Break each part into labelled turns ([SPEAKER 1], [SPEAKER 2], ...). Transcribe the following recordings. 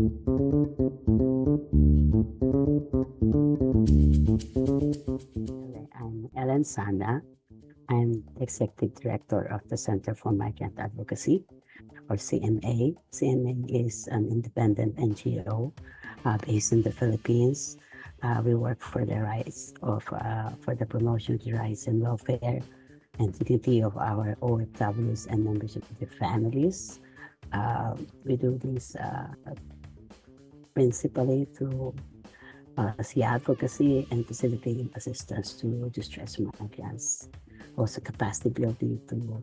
[SPEAKER 1] I'm Ellene Sana. I'm Executive Director of the Center for Migrant Advocacy, or CMA. CMA is an independent NGO based in the Philippines. We work for the rights of, for the promotion of the rights and welfare and dignity of our OFWs and members of their families. We do this principally through policy advocacy and facilitating assistance to distressed migrants. Also capacity building to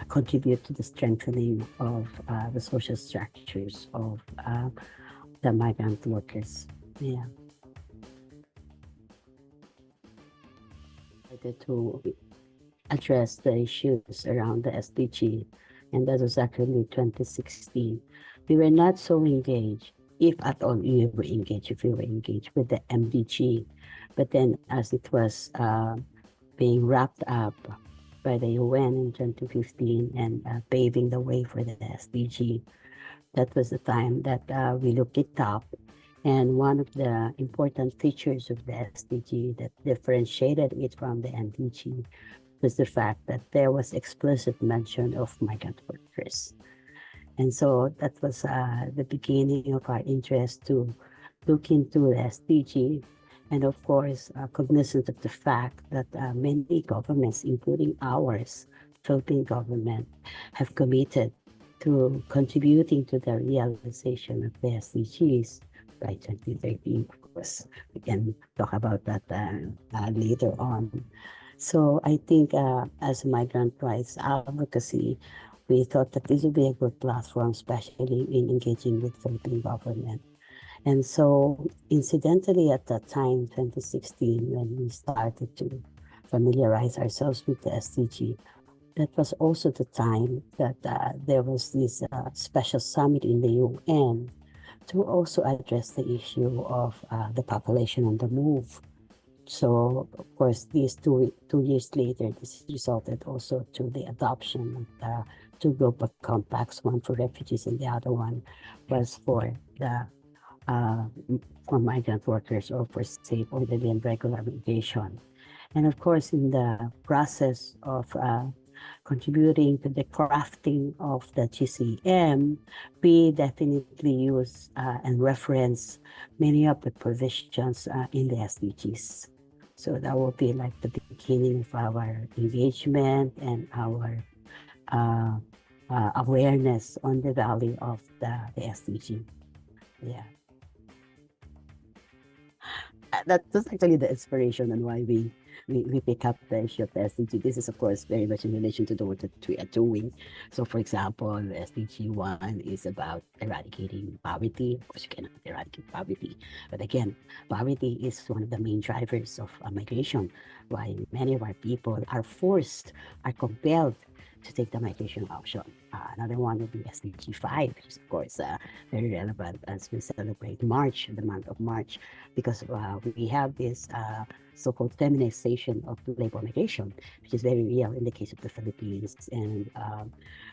[SPEAKER 1] contribute to the strengthening of the social structures of the migrant workers. Yeah. To address the issues around the SDG, and that was actually 2016. We were not so engaged, if at all we were engaged, if we were engaged with the MDG. But then as it was being wrapped up by the UN in 2015 and paving the way for the SDG, that was the time that we looked it up. And one of the important features of the SDG that differentiated it from the MDG was the fact that there was explicit mention of migrant workers. And so that was the beginning of our interest to look into the SDG. And of course, cognizant of the fact that many governments, including ours, Philippine government, have committed to contributing to the realization of the SDGs by 2030. Of course, we can talk about that later on. So I think as migrant rights advocacy, we thought that this would be a good platform, especially in engaging with Philippine government. And so incidentally at that time, 2016, when we started to familiarize ourselves with the SDG, that was also the time that there was this special summit in the UN to also address the issue of the population on the move. So, of course, these two years later, this resulted also to the adoption of two global compacts, one for refugees and the other one was for the for migrant workers or for safe, orderly, and regular migration. And of course, in the process of contributing to the crafting of the GCM, we definitely use and reference many of the provisions in the SDGs. So that will be like the beginning of our engagement and our awareness on the value of the SDG. Yeah. That was actually the inspiration on why we pick up the issue of the SDG. This is, of course, very much in relation to the work that we are doing. So, for example, the SDG 1 is about eradicating poverty. Of course, you cannot eradicate poverty. But again, poverty is one of the main drivers of migration, why many of our people are compelled to take the migration option. Another one would be SDG 5, which is, of course, very relevant as we celebrate March, the month of March, because we have this so-called feminization of labor migration, which is very real in the case of the Philippines. And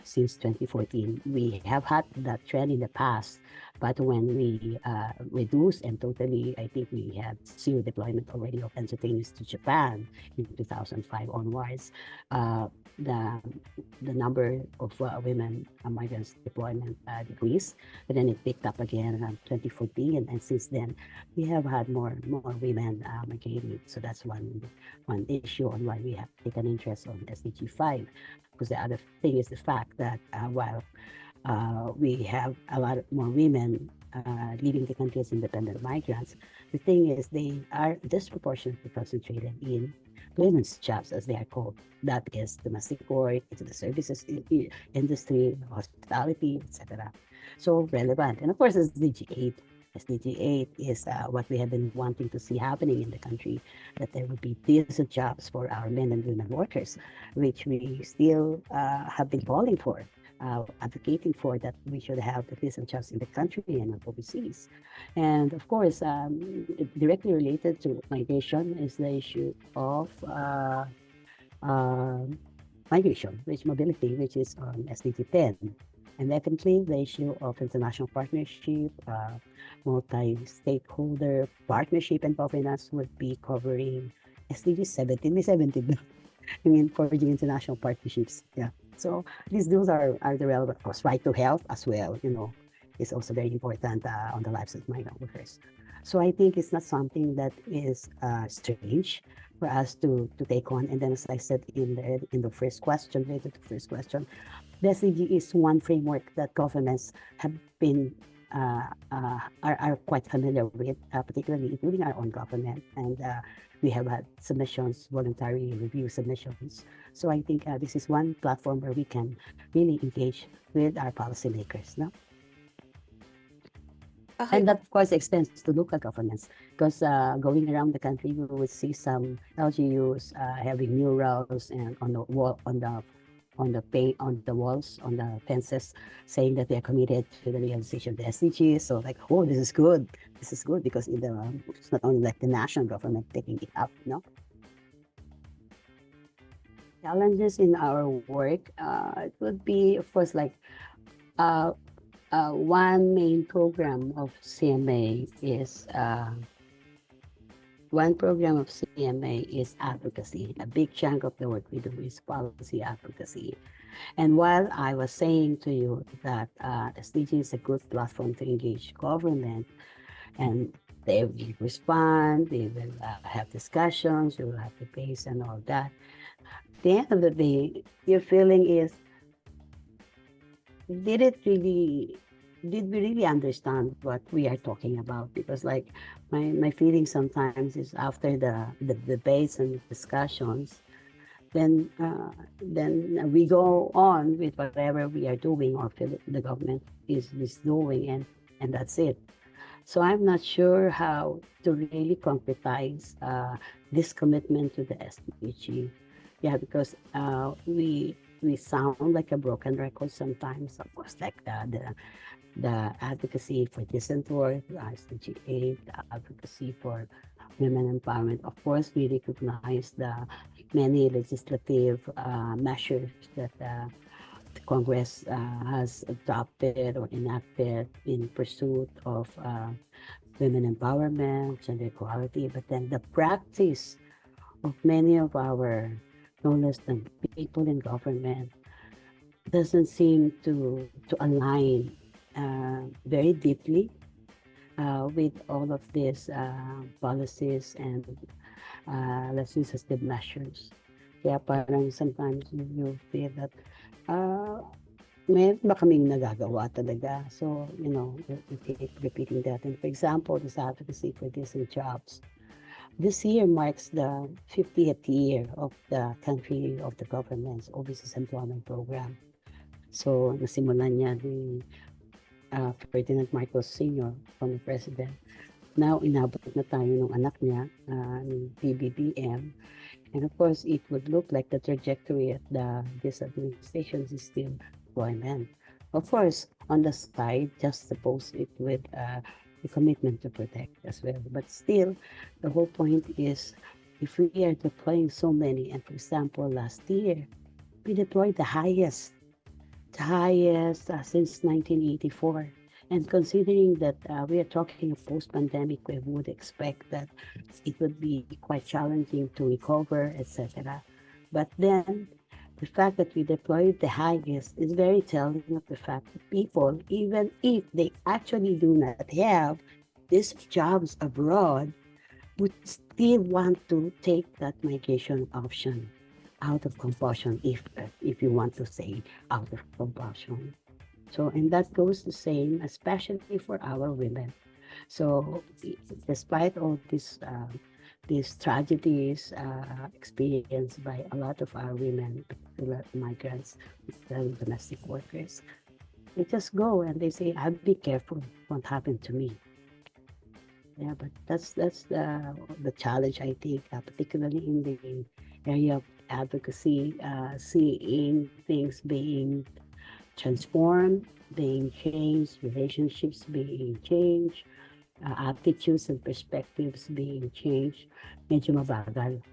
[SPEAKER 1] since 2014, we have had that trend in the past, but when we reduced and totally, I think we had zero deployment already of entertainers to Japan in 2005 onwards, the number of women migrants deployment decreased, but then it picked up again around 2014, and since then we have had more women migrating. So that's one issue on why we have taken interest on SDG 5. Because the other thing is the fact that while we have a lot more women leaving the country as independent migrants, the thing is they are disproportionately concentrated in women's jobs, as they are called. That is domestic work, into the services industry, hospitality, etc. So relevant. And of course, SDG 8. SDG 8 is what we have been wanting to see happening in the country, that there would be decent jobs for our men and women workers, which we still have been calling for. Advocating for that we should have the decent jobs in the country and not overseas. And of course, directly related to migration is the issue of migration, mobility, which is on SDG 10. And definitely the issue of international partnership, multi-stakeholder partnership and governance would be covering SDG 17, may 17, I mean, forging international partnerships. Yeah. So those are the relevant, of course, right to health as well, is also very important on the lives of migrant workers. So I think it's not something that is strange for us to take on. And then, as I said in the first question, related to the first question, the SDG is one framework that governments have been are quite familiar with, particularly including our own government. And we have had submissions, voluntary review submissions. So I think this is one platform where we can really engage with our policymakers. No?
[SPEAKER 2] Okay.
[SPEAKER 1] And that, of course, extends to local governments because going around the country, you will see some LGUs having murals and on the wall, on the walls, on the fences, saying that they are committed to the realization of the SDGs. So, like, oh, this is good. This is good because it's not only like the national government taking it up, Challenges in our work, it would be, of course, like uh, one main program of CMA is one program of CMA is advocacy. A big chunk of the work we do is policy advocacy. And while I was saying to you that SDG is a good platform to engage government, and they will respond, they will have discussions, you will have debates and all that. At the end of the day, your feeling is, did it really did we really understand what we are talking about? Because like my feeling sometimes is after the debates and discussions, then we go on with whatever we are doing or the government is doing, and that's it. So I'm not sure how to really concretize this commitment to the SDG. Yeah, because we sound like a broken record sometimes. Of course, like the advocacy for decent work, the SDG 8, the advocacy for women empowerment. Of course, we recognize the many legislative measures that the Congress has adopted or enacted in pursuit of women empowerment, gender equality, but then the practice of many of our no less than people in government doesn't seem to align very deeply with all of these policies and legislative measures. Kaya parang sometimes you feel that uh, meron ba kaming nagagawa talaga? So, we keep repeating that. And for example, this advocacy for decent jobs. This year marks the 50th year of the country of the government's Overseas Employment Program. So, nasimulan niya ni Ferdinand Marcos Sr., former president. Now, inabot na tayo ng anak niya, ng PBBM. And of course, it would look like the trajectory of this administration is still employment. Of course, on the side, just suppose it with the commitment to protect as well. But still, the whole point is if we are deploying so many, and for example, last year, we deployed the highest since 1984. And considering that we are talking of post-pandemic, we would expect that it would be quite challenging to recover, etc. But then the fact that we deployed the highest is very telling of the fact that people, even if they actually do not have these jobs abroad, would still want to take that migration option out of compulsion, if you want to say out of compulsion. So, and that goes the same, especially for our women. So, despite all these tragedies experienced by a lot of our women, particular migrants, domestic workers, they just go and they say, "I'll be careful, won't happen to me." Yeah, but that's the challenge, I think, particularly in the area of advocacy, seeing things being transformed, being changed, relationships being changed, attitudes and perspectives being changed. Medyo mabagal.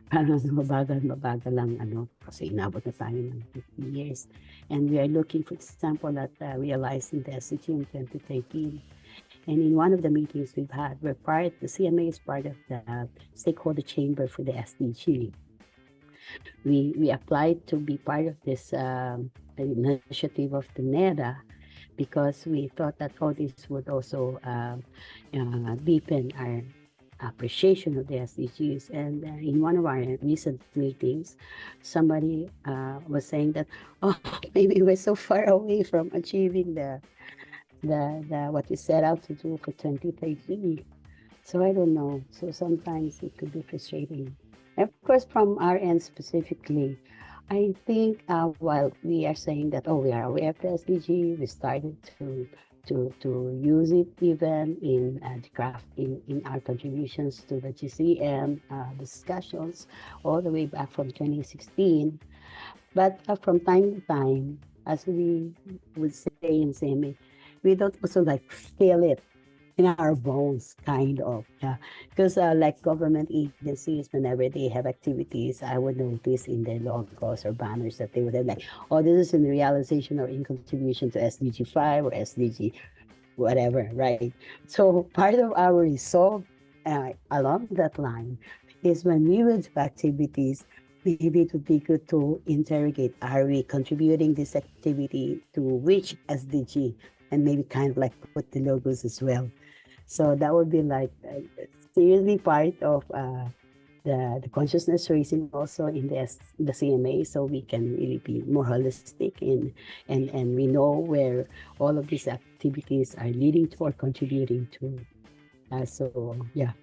[SPEAKER 1] Parang mabagal lang kasi inabot na tayo ng 50 years. And we are looking, for example, at realizing the SDG in 2013. And in one of the meetings we've had, the CMA is part of the stakeholder chamber for the SDG. We applied to be part of this initiative of the NEDA because we thought that all this would also deepen our appreciation of the SDGs. And in one of our recent meetings, somebody was saying that, oh, maybe we're so far away from achieving the what we set out to do for 2030. So I don't know. So sometimes it could be frustrating. And of course, from our end specifically, I think while we are saying that, oh, we are aware of the SDG, we started to use it even in the craft in our contributions to the GCM discussions all the way back from 2016. But from time to time, as we would say in CMA, we don't also like feel it in our bones, kind of. Yeah. Because like government agencies, whenever they have activities, I would notice in their logos or banners that they would have like, oh, this is in realization or in contribution to SDG 5 or SDG whatever, right? So part of our resolve along that line is when we would do activities, maybe it would be good to interrogate, are we contributing this activity to which SDG? And maybe kind of like put the logos as well. So that would be like seriously part of the consciousness raising also in the CMA, so we can really be more holistic in and we know where all of these activities are leading to or contributing to. So yeah,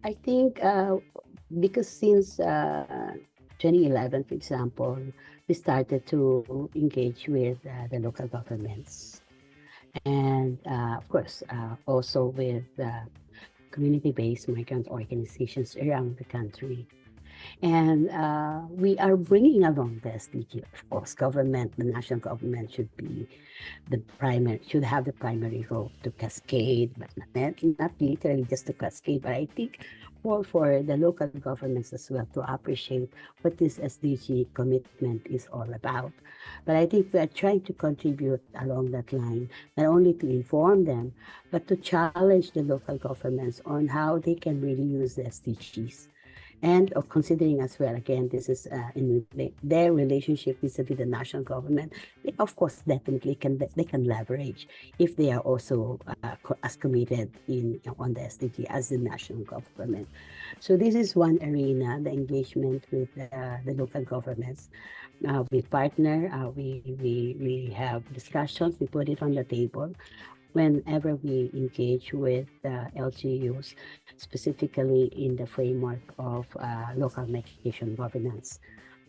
[SPEAKER 1] I think because since 2011, for example, we started to engage with the local governments and of course also with community-based migrant organizations around the country. And we are bringing along the SDG. Of course, the national government should have the primary role to cascade, but not literally just to cascade, but I think more for the local governments as well to appreciate what this SDG commitment is all about. But I think we are trying to contribute along that line, not only to inform them, but to challenge the local governments on how they can really use the SDGs and of considering as well, again, this is in their relationship vis-a-vis the national government. They, of course, definitely they can leverage if they are also as committed on the SDG as the national government. So this is one arena, the engagement with the local governments. We partner, we have discussions, we put it on the table whenever we engage with LGUs, specifically in the framework of local migration governance.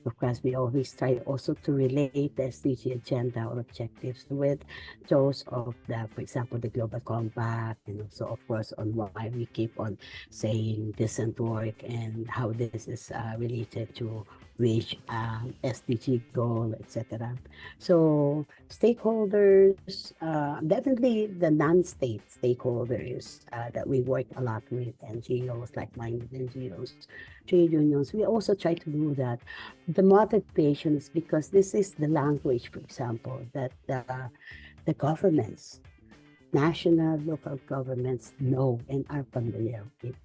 [SPEAKER 1] Of course, we always try also to relate the SDG agenda or objectives with those of for example, the Global Compact, and also, of course, on why we keep on saying decent work and how this is related to which SDG goal, etc. So stakeholders, definitely the non-state stakeholders that we work a lot with, NGOs, like-minded NGOs, trade unions, we also try to do that. The motivation is because this is the language, for example, that the governments, national, local governments know and are familiar with.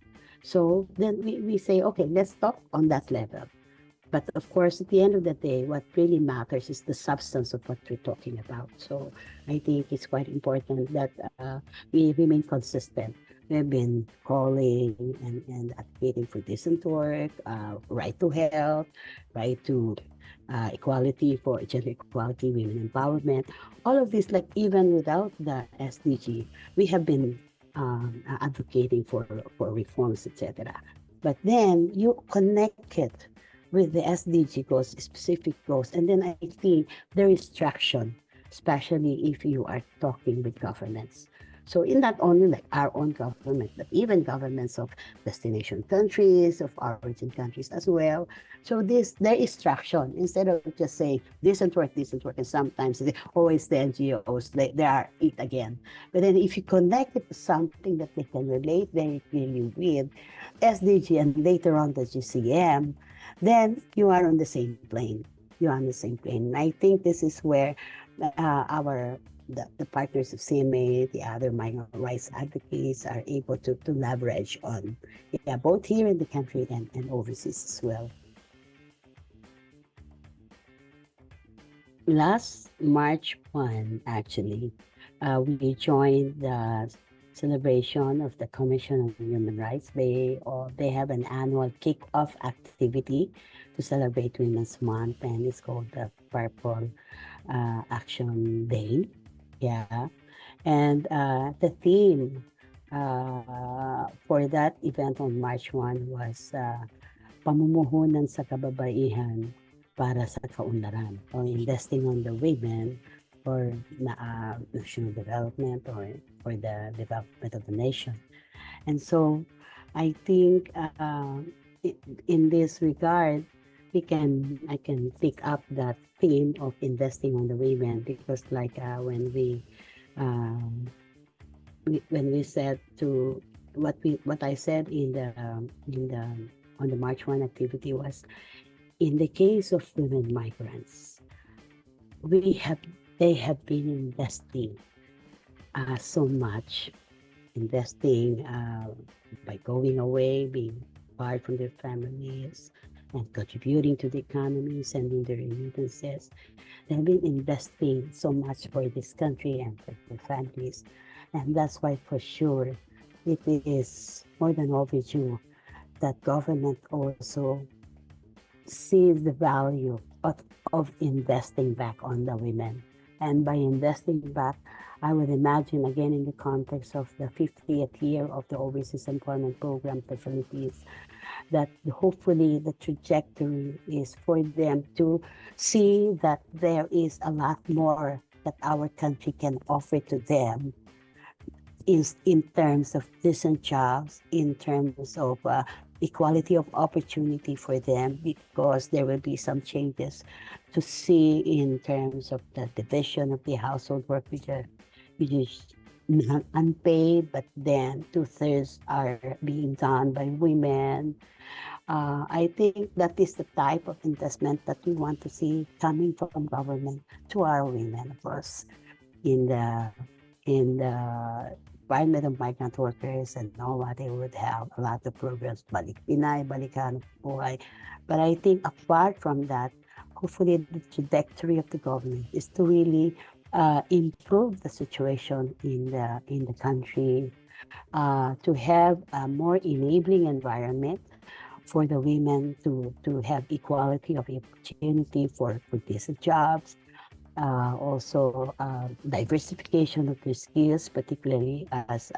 [SPEAKER 1] So then we say, okay, let's talk on that level. But of course, at the end of the day, what really matters is the substance of what we're talking about. So I think it's quite important that we remain consistent. We've been calling and advocating for decent work, right to health, right to equality, for gender equality, women empowerment. All of this, like even without the SDG, we have been advocating for reforms, etc. But then you connect it with the SDG goals, specific goals, and then I think there is traction, especially if you are talking with governments. So in not only like our own government, but even governments of destination countries, of origin countries as well. So there is traction instead of just saying this and work, and sometimes they always the NGOs they are it again. But then if you connect it to something that they can relate very clearly with SDG and later on the GCM, then you are on the same plane. You're on the same plane. And I think this is where our the partners of CMA, the other migrant rights advocates are able to leverage on, yeah, both here in the country and overseas as well. Last March 1, actually, we joined the celebration of the Commission on Human Rights. They have an annual kick-off activity to celebrate Women's Month, and it's called the Purple Action Day. Yeah. And the theme for that event on March 1 was pamumuhunan sa kababaihan para sa kaunlaran, or investing on the women for national development or for the development of the nation. And so I think in this regard, I can pick up that theme of investing on the women, because like when we said to what I said in the on the March 1 activity was, in the case of women migrants, they have been investing so much, investing by going away, being apart from their families, and contributing to the economy, sending their remittances. They have been investing so much for this country and for their families. And that's why, for sure, it is more than overdue that government also sees the value of investing back on the women. And by investing back, I would imagine, again, in the context of the 50th year of the Overseas Employment Program for Philippines, that hopefully the trajectory is for them to see that there is a lot more that our country can offer to them in terms of decent jobs, in terms of equality of opportunity for them, because there will be some changes to see in terms of the division of the household work, which is not unpaid, but then 2/3 are being done by women. I think that is the type of investment that we want to see coming from government to our women, of course, in the Department of Migrant Workers and NOAA. They would have a lot of programs, Balik Pinay, Balikan Buhay. But I think apart from that, hopefully the trajectory of the government is to really improve the situation in the country, to have a more enabling environment for the women to have equality of opportunity for decent jobs, also diversification of their skills, particularly as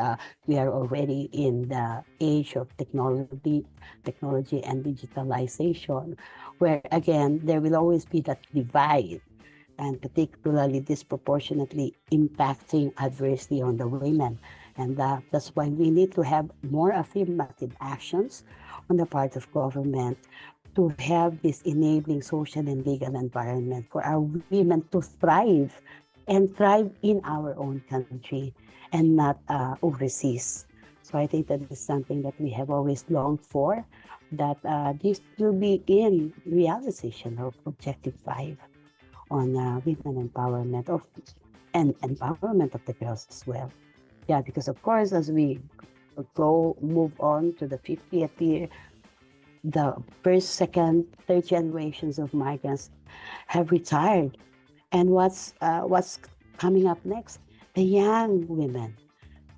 [SPEAKER 1] we are already in the age of technology and digitalization, where again there will always be that divide, and particularly disproportionately impacting adversely on the women. And that's why we need to have more affirmative actions on the part of government to have this enabling social and legal environment for our women to thrive, and thrive in our own country and not overseas. So I think that is something that we have always longed for, that this will be in realization of Objective 5 on women empowerment and empowerment of the girls as well. Yeah, because of course, as we move on to the 50th year, the first, second, third generations of migrants have retired. And what's coming up next? The young women.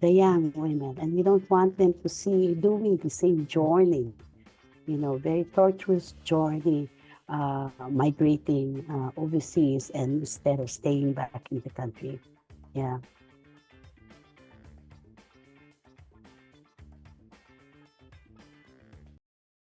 [SPEAKER 1] And we don't want them to see doing the same journey, very torturous journey, migrating overseas, and instead of staying back in the country. Yeah.